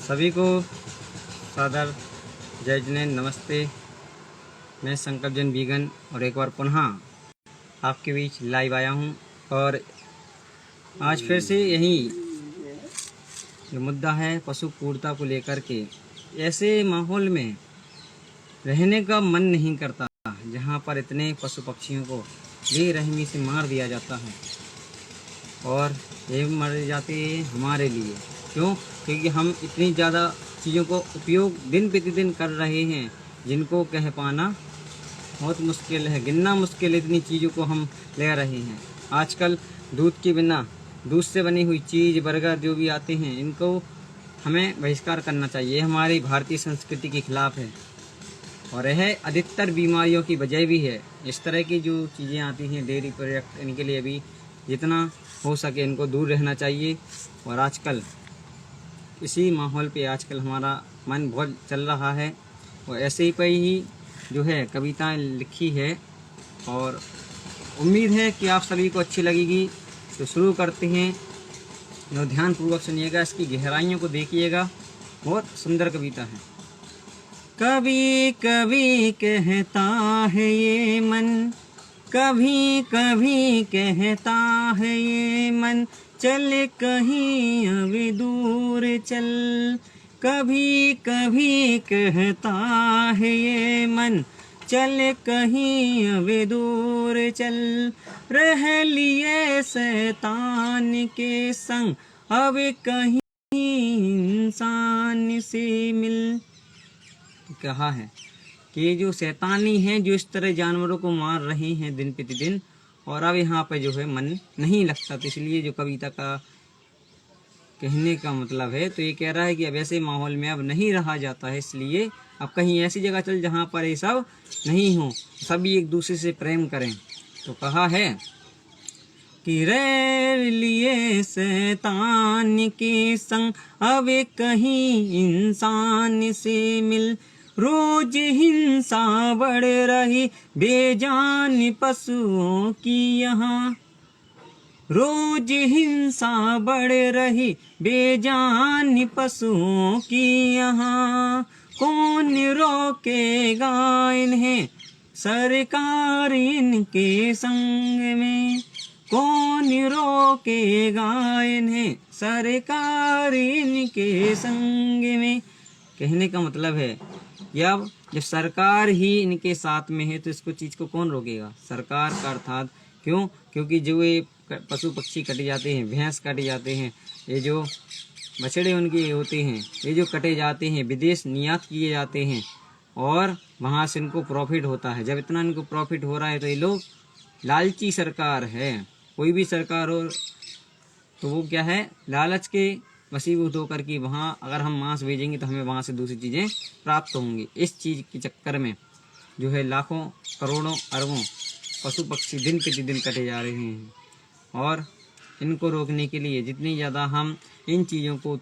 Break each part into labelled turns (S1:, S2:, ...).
S1: सभी को सादर जय जिनेंद्र नमस्ते। मैं संकल्प जैन वीगन और एक बार पुनः आपके बीच लाइव आया हूं और आज फिर से यही जो मुद्दा है पशु क्रूरता को लेकर के। ऐसे माहौल में रहने का मन नहीं करता जहां पर इतने पशु पक्षियों को बेरहमी से मार दिया जाता है और ये मर जाते हैं हमारे लिए। क्यों? क्योंकि हम इतनी ज़्यादा चीज़ों को उपयोग दिन प्रतिदिन कर रहे हैं जिनको कह पाना बहुत मुश्किल है, गिनना मुश्किल है। इतनी चीज़ों को हम ले रहे हैं। आजकल दूध के बिना, दूध से बनी हुई चीज़, बर्गर जो भी आते हैं, इनको हमें बहिष्कार करना चाहिए। हमारी भारतीय संस्कृति के खिलाफ है और यह अधिकतर बीमारियों की वजह भी है। इस तरह की जो चीज़ें आती हैं डेयरी प्रोडक्ट, इनके लिए भी जितना हो सके इनको दूर रहना चाहिए। और आजकल इसी माहौल पे आजकल हमारा मन बहुत चल रहा है और ऐसे ही पे ही जो है कविताएं लिखी है और उम्मीद है कि आप सभी को अच्छी लगेगी। तो शुरू करते हैं। जो ध्यानपूर्वक सुनिएगा, इसकी गहराइयों को देखिएगा। बहुत सुंदर कविता है। कभी कभी कहता है ये मन, कभी कभी कहता है ये मन, चल कहीं अब दूर चल। कभी कभी कहता है ये मन, चल कहीं अब दूर चल। रह लिए शैतान के संग, अब कहीं इंसान से मिल। कहा है कि जो शैतानी हैं जो इस तरह जानवरों को मार रहे हैं दिन प्रतिदिन, और अब यहाँ पे जो है मन नहीं लगता। तो इसलिए जो कविता का कहने का मतलब है, तो ये कह रहा है कि अब ऐसे माहौल में अब नहीं रहा जाता है, इसलिए अब कहीं ऐसी जगह चल जहाँ पर ये सब नहीं हो, सभी एक दूसरे से प्रेम करें। तो कहा है कि रह लिए शैतान के संग, अब कहीं इंसान से मिल। रोज हिंसा बढ़ रही बेजान पशुओं की यहाँ, रोज हिंसा बढ़ रही बेजान पशुओं की यहाँ। कौन रोकेगा इन्हें सरकार इनके संग में, कौन रोकेगा इन्हें सरकार इनके संग में। कहने का मतलब है कि अब जब सरकार ही इनके साथ में है तो इसको चीज़ को कौन रोकेगा? सरकार का अर्थात क्यों? क्योंकि जो ये पशु पक्षी कटे जाते हैं, भैंस कटे जाते हैं, ये जो बछड़े उनके होते हैं, ये जो कटे जाते हैं विदेश निर्यात किए जाते हैं और वहाँ से इनको प्रॉफिट होता है। जब इतना इनको प्रॉफिट हो रहा है तो ये लोग, लालची सरकार है, कोई भी सरकार हो तो वो क्या है, लालच के वशीभूत होकर कि वहाँ अगर हम मांस भेजेंगे तो हमें वहाँ से दूसरी चीज़ें प्राप्त होंगी। इस चीज़ के चक्कर में जो है लाखों करोड़ों अरबों पशु पक्षी दिन प्रतिदिन कटे जा रहे हैं। और इनको रोकने के लिए जितनी ज़्यादा हम इन चीज़ों को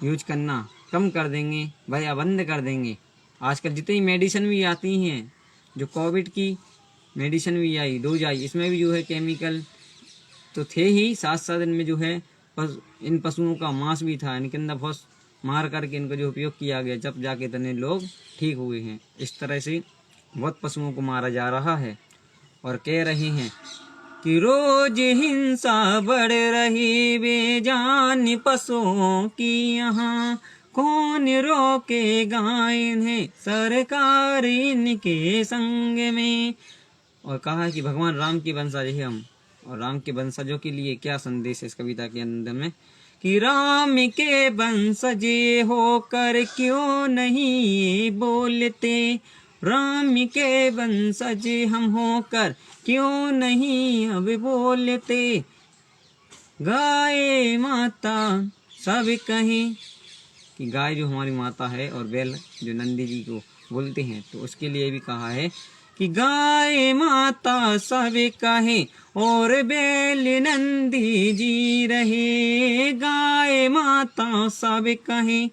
S1: यूज करना कम कर देंगे, भाई बंद कर देंगे। आजकल जितनी मेडिसिन भी आती हैं, जो कोविड की मेडिसिन भी आई, डोज आई, इसमें भी जो है केमिकल तो थे ही, साथ साथ इनमें जो है इन पशुओं का मांस भी था। इनके अंदर बहुत मार करके इनको जो उपयोग किया गया, जब जाके इतने लोग ठीक हुए हैं। इस तरह से बहुत पशुओं को मारा जा रहा है और कह रहे हैं कि रोज हिंसा बढ़ रही बेजान पशुओं की यहाँ। कौन रोकेगा इन्हें सरकार इनके संग में। और कहा कि भगवान राम की वंशज है हम, और राम के वंशजों के लिए क्या संदेश है इस कविता के अंदर में कि राम के वंशज होकर क्यों नहीं बोलते, राम के वंशज हम होकर क्यों नहीं अब बोलते। गाय माता सब कहें, कि गाय जो हमारी माता है और बैल जो नंदी जी को बोलते हैं, तो उसके लिए भी कहा है कि गाय माता सब कहे और बैल नंदी जी रहे। गाय माता सब कहे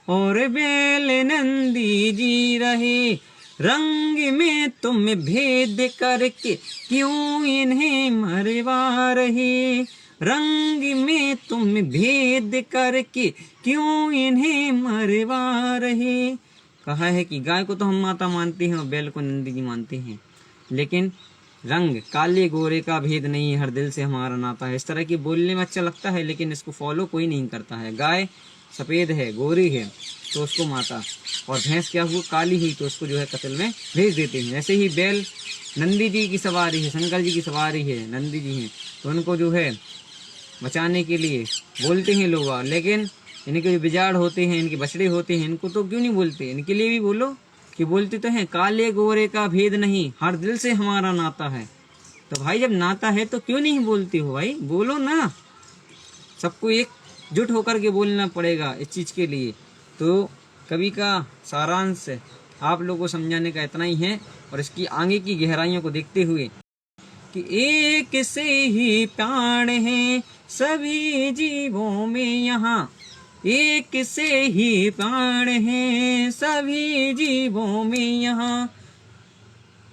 S1: और बैल नंदी जी रहे। रंग में तुम भेद करके क्यों इन्हें मरवा रहे, रंग में तुम भेद करके क्यों इन्हें मरवा रहे। कहा है कि गाय को तो हम माता मानते हैं और बैल को नंदी जी मानते हैं, लेकिन रंग काले गोरे का भेद नहीं, हर दिल से हमारा नाता है। इस तरह की बोलने में अच्छा लगता है, लेकिन इसको फॉलो कोई नहीं करता है। गाय सफ़ेद है, गोरी है तो उसको माता, और भैंस क्या हुआ, काली हुई तो उसको जो है कत्ल में भेज देते हैं। ऐसे ही बैल नंदी जी की सवारी है, शंकर जी की सवारी है, नंदी जी हैं, तो उनको जो है बचाने के लिए बोलते हैं लोग, लेकिन इनके जो बिजाड़ होते हैं, इनके बछड़े होते हैं, इनको तो क्यों नहीं बोलते। इनके लिए भी बोलो कि बोलते तो हैं, काले गोरे का भेद नहीं, हर दिल से हमारा नाता है। तो भाई जब नाता है तो क्यों नहीं बोलते हो भाई, बोलो ना। सबको एकजुट होकर के बोलना पड़ेगा इस चीज़ के लिए। तो कवि का सारांश आप लोगों को समझाने का इतना ही है, और इसकी आगे की गहराइयों को देखते हुए कि एक से ही प्राण है सभी जीवों में यहाँ, एक से ही प्राण है सभी जीवों में यहाँ।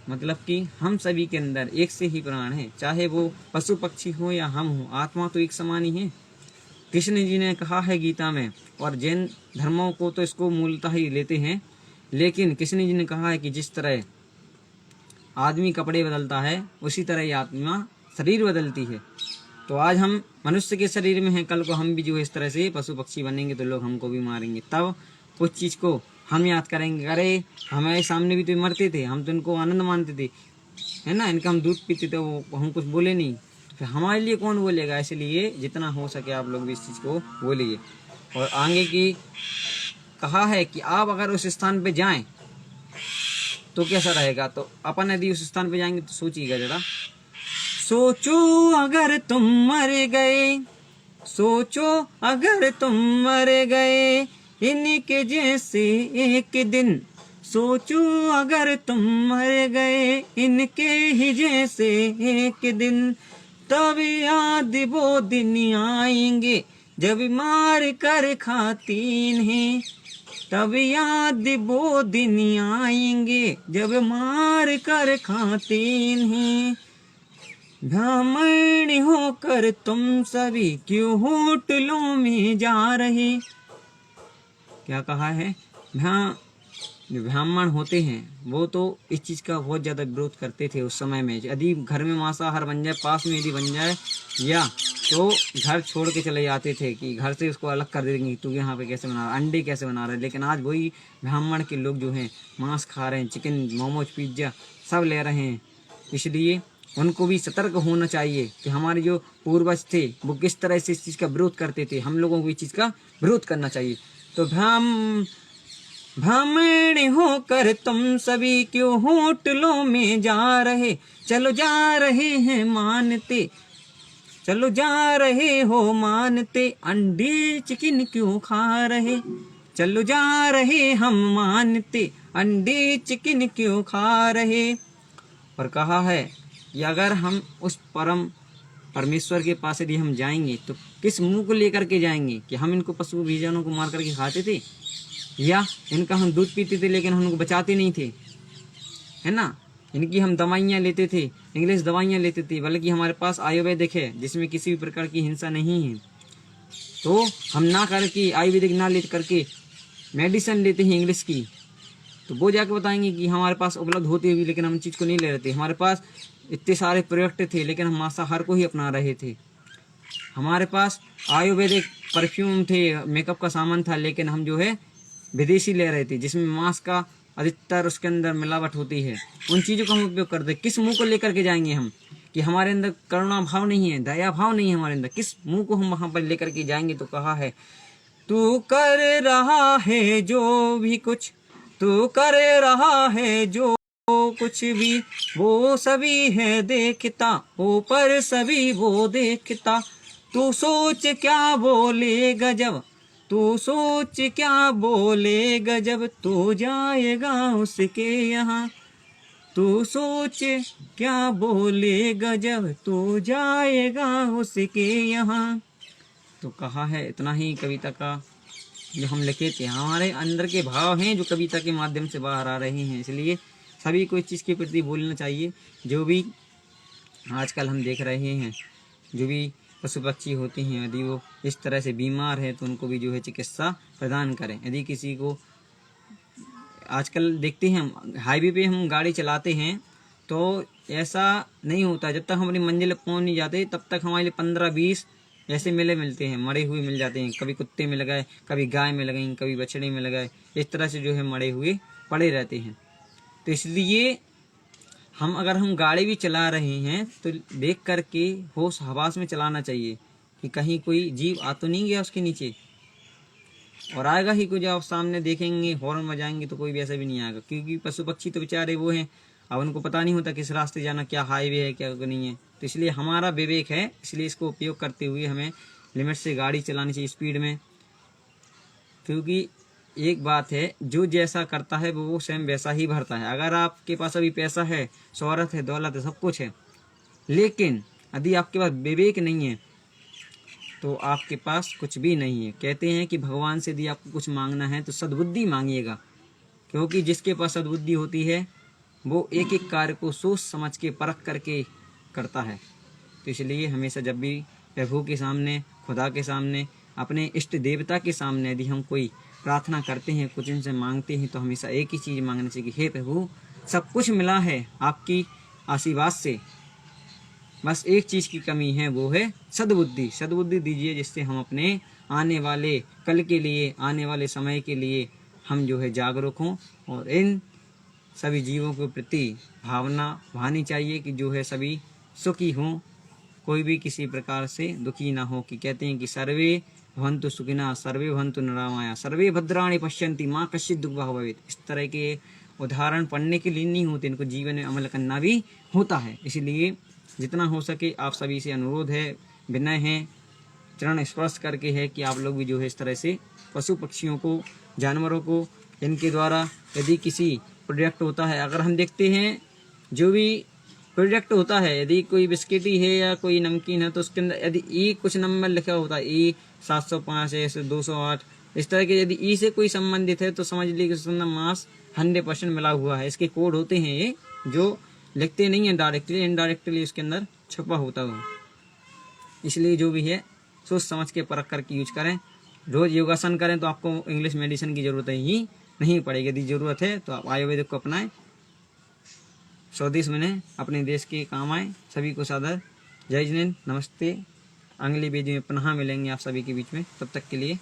S1: मतलब कि हम सभी के अंदर एक से ही प्राण है, चाहे वो पशु पक्षी हो या हम हो, आत्मा तो एक समान ही है। कृष्ण जी ने कहा है गीता में, और जैन धर्मों को तो इसको मूलतः ही लेते हैं, लेकिन कृष्ण जी ने कहा है कि जिस तरह आदमी कपड़े बदलता है उसी तरह ही आत्मा शरीर बदलती है। तो आज हम मनुष्य के शरीर में हैं, कल को हम भी जो इस तरह से पशु पक्षी बनेंगे तो लोग हमको भी मारेंगे। तब उस चीज़ को हम याद करेंगे, अरे हमारे सामने भी तो मरते थे, हम तो इनको आनंद मानते थे, है ना, इनका हम दूध पीते थे, वो हम कुछ बोले नहीं, तो फिर हमारे लिए कौन बोलेगा। इसलिए जितना हो सके आप लोग भी इस चीज़ को बोलिए। और आगे की कहा है कि आप अगर उस स्थान पे जाएं तो कैसा रहेगा। तो अपन यदि उस स्थान पे जाएंगे तो सोचिएगा जरा, सोचो अगर तुम मर गए, सोचो अगर तुम मर गए इनके जैसे एक दिन, सोचो अगर तुम मर गए इनके ही जैसे एक दिन, तब याद वो दिन आएंगे जब मार कर खाती इन्हें, तब याद वो दिन आएंगे जब मार कर खाते इन्हें। ब्राह्मण होकर तुम सभी क्यों होटलों में जा रहे। क्या कहा है, जो ब्राह्मण होते हैं वो तो इस चीज़ का बहुत ज़्यादा विरोध करते थे उस समय में। यदि घर में मांसाहार बन जाए, पास में यदि बन जाए, या तो घर छोड़ के चले जाते थे कि घर से उसको अलग कर देंगे, तू यहाँ पे कैसे बना रहा, अंडे कैसे बना रहा है। लेकिन आज वही ब्राह्मण के लोग जो हैं मांस खा रहे हैं, चिकन, मोमोज, पिज्ज़ा सब ले रहे हैं। इसलिए उनको भी सतर्क होना चाहिए कि हमारे जो पूर्वज थे वो किस तरह से इस चीज़ का विरोध करते थे, हम लोगों को इस चीज़ का विरोध करना चाहिए। तो ब्राह्मण होकर तुम सभी क्यों होटलों में जा रहे, चलो जा रहे हैं मानते, चलो जा रहे हो मानते, अंडे चिकन क्यों खा रहे, चलो जा रहे हम मानते, अंडे चिकन क्यों खा रहे। और कहा है कि अगर हम उस परम परमेश्वर के पास यदि हम जाएंगे तो किस मुंह को लेकर के जाएंगे कि हम इनको पशु बीजाणु को मार करके खाते थे, या इनका हम दूध पीते थे लेकिन हम उनको बचाते नहीं थे, है ना, इनकी हम दवाइयाँ लेते थे, इंग्लिश दवाइयाँ लेते थे, बल्कि हमारे पास आयुर्वेदिक है जिसमें किसी भी प्रकार की हिंसा नहीं है। तो हम ना करके आयुर्वेदिक ना ले करके मेडिसिन लेते हैं इंग्लिश की, तो वो जाके बताएंगे कि हमारे पास उपलब्ध होती हुई लेकिन हम चीज़ को नहीं ले रहे थे। हमारे पास इतने सारे प्रोडक्ट थे लेकिन हम मांसाहार को ही अपना रहे थे। हमारे पास आयुर्वेदिक परफ्यूम थे, मेकअप का सामान था, लेकिन हम जो है विदेशी ले रहे थे जिसमें मांस का अधिकतर उसके अंदर मिलावट होती है। उन चीज़ों का हम उपयोग करते, किस मुंह को लेकर के जाएंगे हम कि हमारे अंदर करुणा भाव नहीं है, दया भाव नहीं है हमारे अंदर, किस मुंह को हम वहाँ पर लेकर के जाएंगे। तो कहा है, तू कर रहा है जो भी कुछ, तू कर रहा है जो कुछ भी, वो सभी है देखता, ऊपर सभी वो देखता, तू सोच क्या बोलेगा जब, तू सोच क्या बोलेगा जब तू जाएगा उसके यहाँ, तू सोच क्या बोलेगा जब तू जाएगा उसके यहाँ। तो कहा है इतना ही कविता का जो हम लिखे थे, हमारे अंदर के भाव हैं जो कविता के माध्यम से बाहर आ रहे हैं। इसलिए सभी को इस चीज़ के प्रति बोलना चाहिए। जो भी आजकल हम देख रहे हैं, जो भी पशु पक्षी होते हैं, यदि वो इस तरह से बीमार है तो उनको भी जो है चिकित्सा प्रदान करें। यदि किसी को, आजकल देखते हैं हम हाईवे पे हम गाड़ी चलाते हैं तो ऐसा नहीं होता, जब तक हम अपनी मंजिल पहुंच नहीं जाते तब तक हमारे लिए 15-20 ऐसे मेले मिलते हैं, मरे हुए मिल जाते हैं। कभी कुत्ते में लगाए, कभी गाय में लगाई, कभी बछड़े में लगाए, इस तरह से जो है मरे हुए पड़े रहते हैं। तो इसलिए हम गाड़ी भी चला रहे हैं तो देख करके होश हवास में चलाना चाहिए कि कहीं कोई जीव आ तो नहीं गया उसके नीचे, और आएगा ही कुछ, आप सामने देखेंगे हॉर्न बजाएंगे तो कोई भी ऐसा भी नहीं आएगा, क्योंकि पशु पक्षी तो बेचारे वो हैं, अब उनको पता नहीं होता किस रास्ते जाना, क्या हाईवे है क्या नहीं है। तो इसलिए हमारा विवेक है, इसलिए इसको उपयोग करते हुए हमें लिमिट से गाड़ी चलानी चाहिए, स्पीड में। क्योंकि एक बात है, जो जैसा करता है वो स्वयं वैसा ही भरता है। अगर आपके पास अभी पैसा है, शोहरत है, दौलत है, सब कुछ है, लेकिन यदि आपके पास विवेक नहीं है तो आपके पास कुछ भी नहीं है। कहते हैं कि भगवान से यदि आपको कुछ मांगना है तो सद्बुद्धि मांगिएगा, क्योंकि जिसके पास सद्बुद्धि होती है वो एक एक कार्य को सोच समझ के परख करके करता है। तो इसलिए हमेशा जब भी प्रभु के सामने, खुदा के सामने, अपने इष्ट देवता के सामने यदि हम कोई प्रार्थना करते हैं, कुछ इनसे मांगते हैं, तो हमेशा एक ही चीज़ मांगना चाहिए कि हे प्रभु, सब कुछ मिला है आपकी आशीर्वाद से, बस एक चीज़ की कमी है, वो है सद्बुद्धि। सद्बुद्धि दीजिए जिससे हम अपने आने वाले कल के लिए, आने वाले समय के लिए हम जो है जागरूक हों, और इन सभी जीवों के प्रति भावना भानी चाहिए कि जो है सभी सुखी हों, कोई भी किसी प्रकार से दुखी ना हो। कि कहते हैं कि सर्वे भवन्तु सुखिनः, सर्वे भवन्तु निरामया, सर्वे भद्राणि पश्यन्ति माँ कश्चित् दुःखभाग् भवेत्। इस तरह के उदाहरण पढ़ने के लिए नहीं होते, इनको जीवन में अमल करना भी होता है। इसलिए जितना हो सके आप सभी से अनुरोध है, विनय है, चरण स्पर्श करके है कि आप लोग भी जो है इस तरह से पशु पक्षियों को, जानवरों को, इनके द्वारा यदि किसी प्रोडक्ट होता है, अगर हम देखते हैं जो भी प्रोडक्ट होता है, यदि कोई बिस्किट है या कोई नमकीन है तो उसके अंदर यदि ई कुछ नंबर लिखा होता है, ई 705 है, 208, इस तरह के यदि ई से कोई संबंधित है तो समझ लीजिए उसके अंदर मांस 100% मिला हुआ है। इसके कोड होते हैं ये, जो लिखते नहीं है डायरेक्टली, इनडायरेक्टली उसके अंदर छुपा होता है। इसलिए जो भी है सोच समझ के परख करके यूज करें। रोज योगासन करें तो आपको इंग्लिश मेडिसिन की जरूरत ही नहीं पड़ेगी। यदि जरूरत है तो आप आयुर्वेदिक को अपनाएं, स्वदेश बने, अपने देश के काम आए। सभी को सादर जय जिनेंद्र, नमस्ते। अगली वीडियो में पुनः मिलेंगे आप सभी के बीच में, तब तक के लिए।